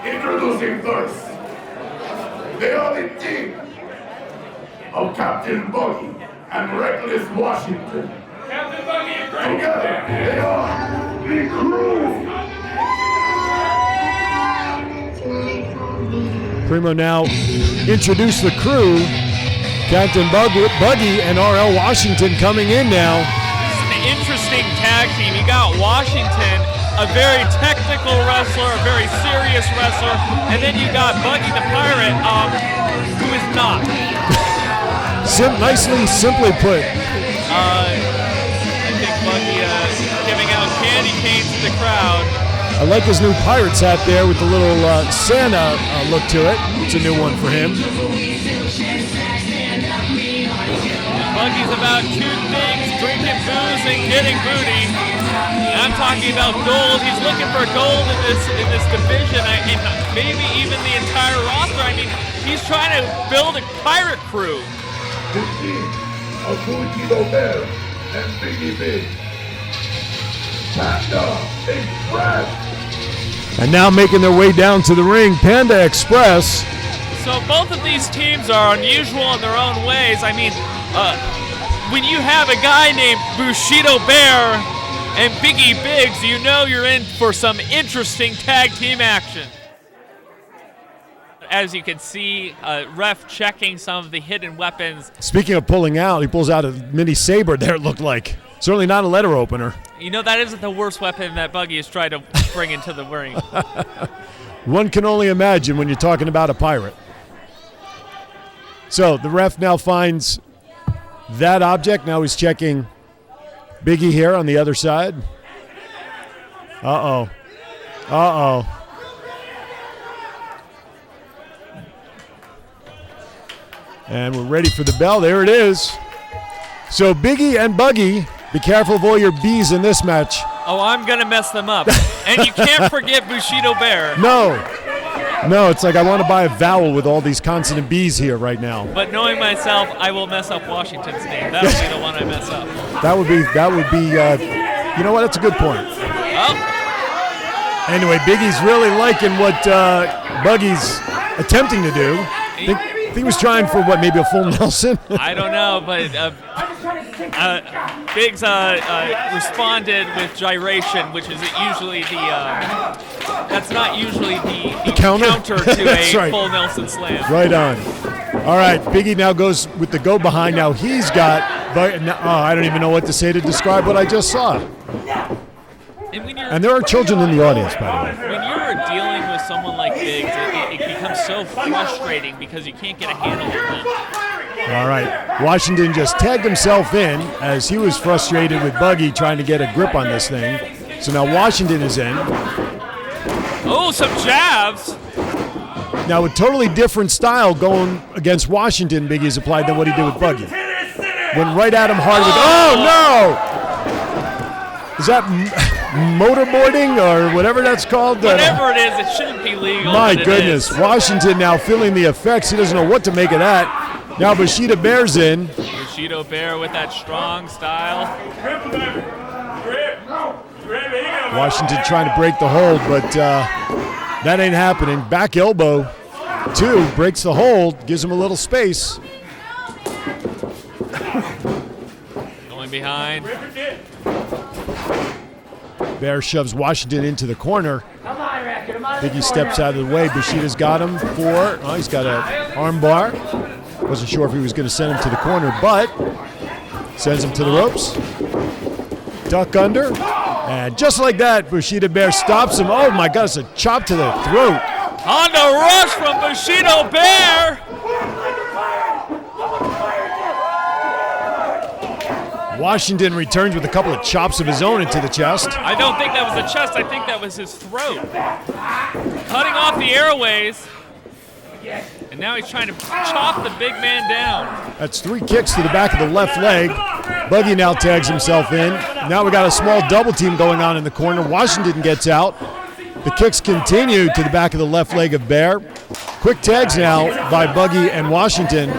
Introducing first, they are the team of Captain Buggy and Reckless Washington. Captain Buggy and Kraken. Together, they are the crew. Primo now introduce the crew. Captain Buggy and RL Washington coming in now. This is an interesting tag team. You got Washington, a very technical wrestler, a very serious wrestler, and then you got Buggy the Pirate, who is not. Nicely, simply put. I think Buggy giving out candy canes to the crowd. I like his new Pirates hat there with the little Santa look to it. It's a new one for him. Buggy's about two things, drinking booze and getting booty. And I'm talking about gold. He's looking for gold in this division, and maybe even the entire roster. I mean, he's trying to build a pirate crew. The team of Bushido and Biggie. Panda Express. And now making their way down to the ring, Panda Express. So both of these teams are unusual in their own ways. I mean, when you have a guy named Bushido Bear and Biggie Biggs, you know you're in for some interesting tag team action. As you can see, ref checking some of the hidden weapons. Speaking of pulling out, he pulls out a mini saber there, it looked like. Certainly not a letter opener. You know, that isn't the worst weapon that Buggy has tried to bring into the ring. One can only imagine when you're talking about a pirate. So the ref now finds that object. Now he's checking Biggie here on the other side. Uh-oh. Uh-oh. And we're ready for the bell. There it is. So Biggie and Buggy, be careful of all your B's in this match. Oh, I'm going to mess them up. And you can't forget Bushido Bear. No, it's like I want to buy a vowel with all these consonant B's here right now. But knowing myself, I will mess up Washington's name. That'll be the one I mess up. That would be, you know what, that's a good point. Oh. Anyway, Biggie's really liking what Buggy's attempting to do. I think he was trying for, what, maybe a full Nelson? I don't know, but Biggs responded with gyration, which is usually that's not usually the counter to a right. full Nelson slam. Right on. All right, Biggie now goes with the go behind. Now he's got, I don't even know what to say to describe what I just saw. And there are children in the audience, by the way. When you're dealing with someone like Biggs, it becomes so frustrating because you can't get a handle on them. All right, Washington just tagged himself in as he was frustrated with Buggy trying to get a grip on this thing. So now Washington is in. Oh, some jabs. Now a totally different style going against Washington, Biggie's applied than what he did with Buggy. Went right at him hard with, oh no! Is that motorboarding or whatever that's called? Whatever it is, it shouldn't be legal. My goodness, Washington now feeling the effects. He doesn't know what to make of that. Now Bushido Bear's in. Bushido Bear with that strong style. Washington trying to break the hold, but that ain't happening. Back elbow, 2, breaks the hold, gives him a little space. Going behind. Bear shoves Washington into the corner. Biggie steps out of the way. Bushido's got him he's got an arm bar. Wasn't sure if he was going to send him to the corner, but sends him to the ropes. Duck under. And just like that, Bushido Bear stops him. Oh my God, it's a chop to the throat. On the rush from Bushido Bear. Washington returns with a couple of chops of his own into the chest. I don't think that was the chest. I think that was his throat. Cutting off the airways. And now he's trying to chop the big man down. That's 3 kicks to the back of the left leg. Buggy now tags himself in. Now we got a small double team going on in the corner. Washington gets out. The kicks continue to the back of the left leg of Bear. Quick tags now by Buggy and Washington.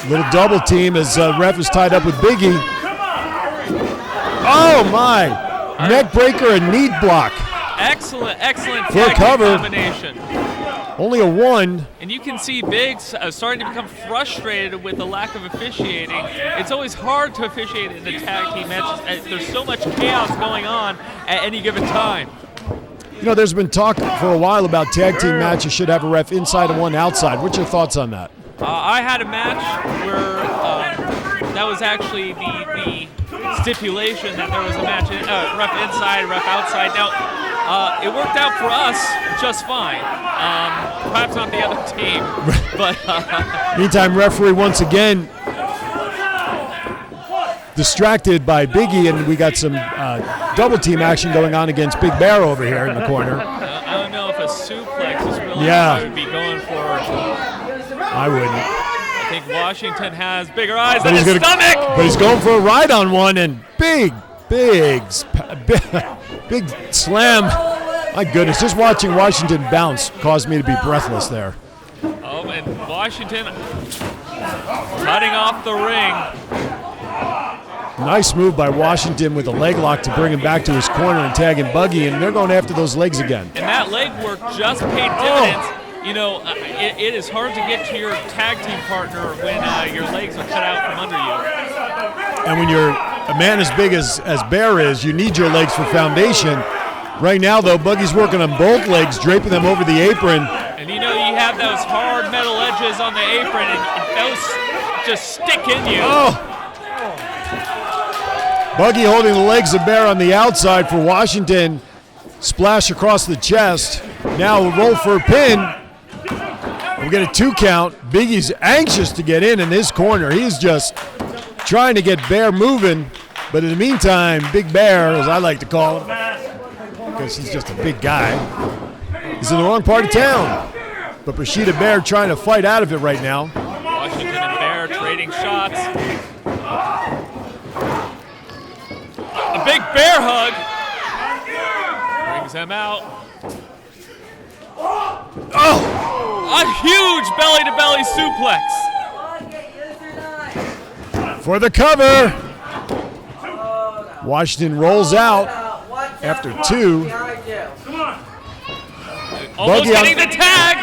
Little double team as ref is tied up with Biggie. Oh my! Neck breaker and knee block. Excellent For a tag cover. combination. Only a 1. And you can see Biggs starting to become frustrated with the lack of officiating. It's always hard to officiate in a tag team match. There's so much chaos going on at any given time. You know, there's been talk for a while about tag team matches should have a ref inside and one outside. What's your thoughts on that? I had a match where that was actually the stipulation that there was a match, ref inside, ref outside. Now, it worked out for us just fine. Perhaps not the other team, but... Meantime, referee once again distracted by Biggie, and we got some double team action going on against Big Bear over here in the corner. I don't know if a suplex is really Yeah. what I would be going for. I wouldn't. I think Washington has bigger eyes But than his he's stomach. But he's going for a ride on one, and big slam. My goodness, just watching Washington bounce caused me to be breathless there. Oh, and Washington cutting off the ring. Nice move by Washington with a leg lock to bring him back to his corner and tagging Buggy, and they're going after those legs again. And that leg work just paid dividends. You know, it is hard to get to your tag team partner when your legs are cut out from under you. And when you're a man as big as Bear is, you need your legs for foundation. Right now, though, Buggy's working on both legs, draping them over the apron. And you know, you have those hard metal edges on the apron, and those just stick in you. Oh! Buggy holding the legs of Bear on the outside for Washington. Splash across the chest. Now a roll for a pin. We get a 2 count. Biggie's anxious to get in his corner. He's just trying to get Bear moving. But in the meantime, Big Bear, as I like to call him, because he's just a big guy, he's in the wrong part of town. But Bushido Bear trying to fight out of it right now. Washington and Bear trading shots. A big bear hug. Brings them out. Oh! A huge belly-to-belly suplex. For the cover. Washington rolls out after 2. Almost Buggy getting the tag.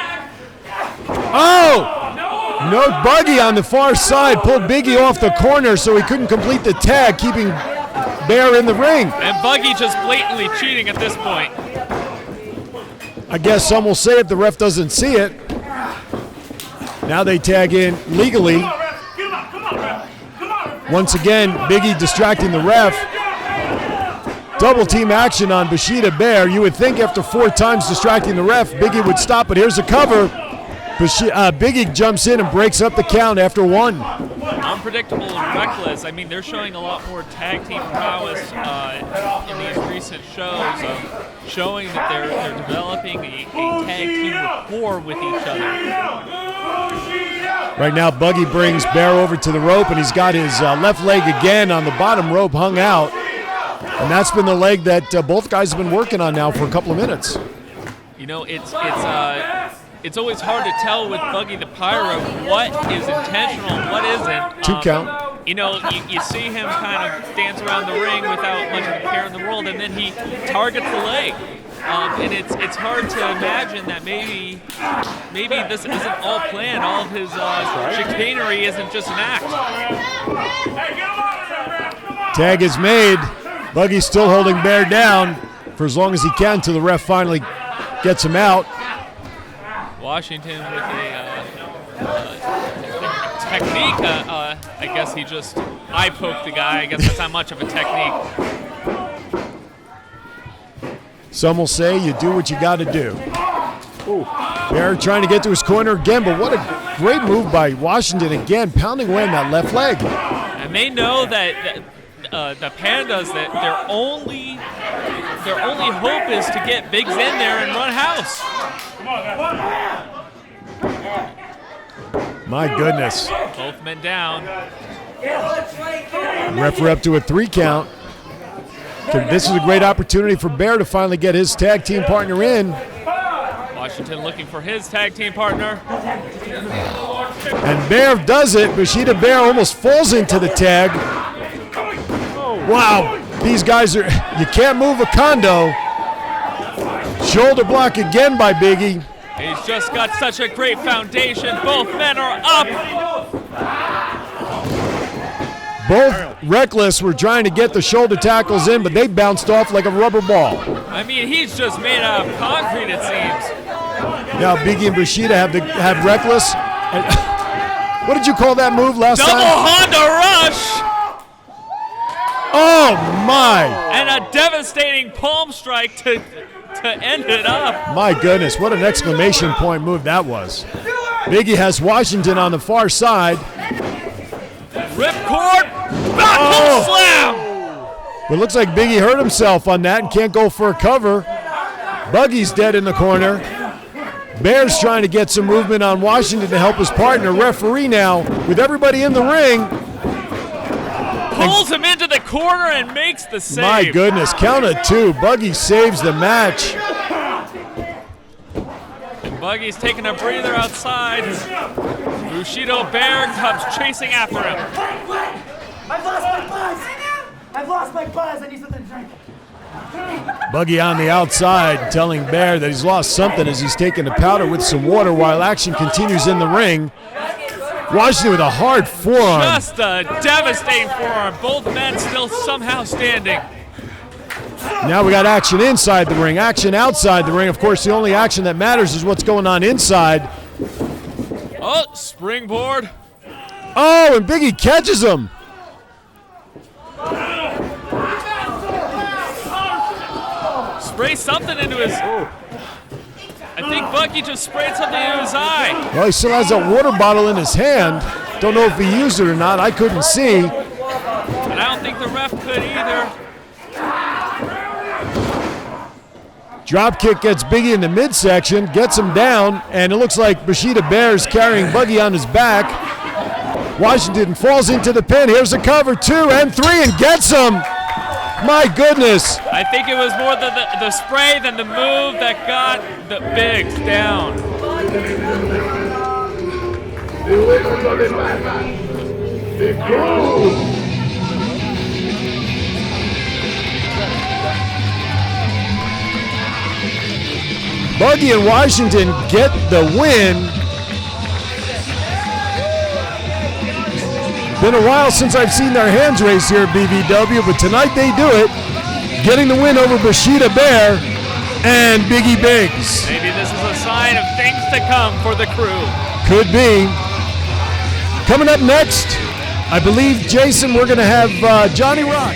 Oh! No, Buggy on the far side pulled Biggie off the corner so he couldn't complete the tag, keeping Bear in the ring. And Buggy just blatantly cheating at this point. I guess some will say it, the ref doesn't see it. Now they tag in legally. Once again, Biggie distracting the ref. Double team action on Bushido Bear. You would think after 4 times distracting the ref, Biggie would stop, but here's a cover. Biggie jumps in and breaks up the count after 1. Unpredictable and reckless. I mean, they're showing a lot more tag team prowess in these recent shows, showing that they're developing a tag team rapport with each other. Right now, Buggy brings Bear over to the rope, and he's got his left leg again on the bottom rope hung out. And that's been the leg that both guys have been working on now for a couple of minutes. You know, it's always hard to tell with Buggy the Pyro what is intentional and what isn't. 2 count. You know, you see him kind of dance around the ring without much of a care in the world, and then he targets the leg. And it's hard to imagine that maybe this isn't all planned. All of his chicanery isn't just an act. Tag is made. Buggy's still holding Bear down for as long as he can until the ref finally gets him out. Washington with a technique. I guess he just eye poked the guy. I guess that's not much of a technique. Some will say you do what you got to do. Ooh. Bear trying to get to his corner again, but what a great move by Washington again, pounding away on that left leg. And they know that the Pandas, that their only hope is to get Biggs in there and run house. My goodness. Both men down. Referee up to a 3 count. This is a great opportunity for Bear to finally get his tag team partner in. Washington looking for his tag team partner. And Bear does it. Bushido Bear almost falls into the tag. Wow, these guys are, you can't move a condo. Shoulder block again by Biggie. He's just got such a great foundation. Both men are up. Both Reckless were trying to get the shoulder tackles in, but they bounced off like a rubber ball. I mean, he's just made out of concrete, it seems. Now Biggie and Bushido have Reckless. What did you call that move last Double time? Honda Rush! Oh my! And a devastating palm strike to end it up. My goodness, what an exclamation point move that was. Biggie has Washington on the far side. Ripcord, back slam! But it looks like Biggie hurt himself on that and can't go for a cover. Buggy's dead in the corner. Bear's trying to get some movement on Washington to help his partner. Referee now, with everybody in the ring. Pulls him into the corner and makes the save. My goodness, count of 2. Buggy saves the match. And Buggy's taking a breather outside. Bushido Bear comes chasing after him. I've lost my buzz! I've lost my buzz! I need something to drink. Buggy on the outside telling Bear that he's lost something as he's taking a powder with some water while action continues in the ring. Washington with a hard forearm. Just a devastating forearm. Both men still somehow standing. Now we got action inside the ring, action outside the ring. Of course, the only action that matters is what's going on inside. Oh, springboard. Oh, and Biggie catches him. Spray something into his... I think Buggy just sprayed something into his eye. Well, he still has that water bottle in his hand. Don't know if he used it or not. I couldn't see. And I don't think the ref could either. Drop kick gets Biggie in the midsection, gets him down, and it looks like Bushido Bear's carrying Buggy on his back. Washington falls into the pin. Here's a cover, 2 and 3, and gets him. My goodness. I think it was more the spray than the move that got the Biggs down. The winners of the match, the Crew. Buggy and Washington get the win. Been a while since I've seen their hands raised here at BVW, but tonight they do it, getting the win over Bushido Bear and Biggie Biggs. Maybe this is a sign of things to come for the Crew. Could be. Coming up next, I believe, Jason, we're going to have Johnny Rock.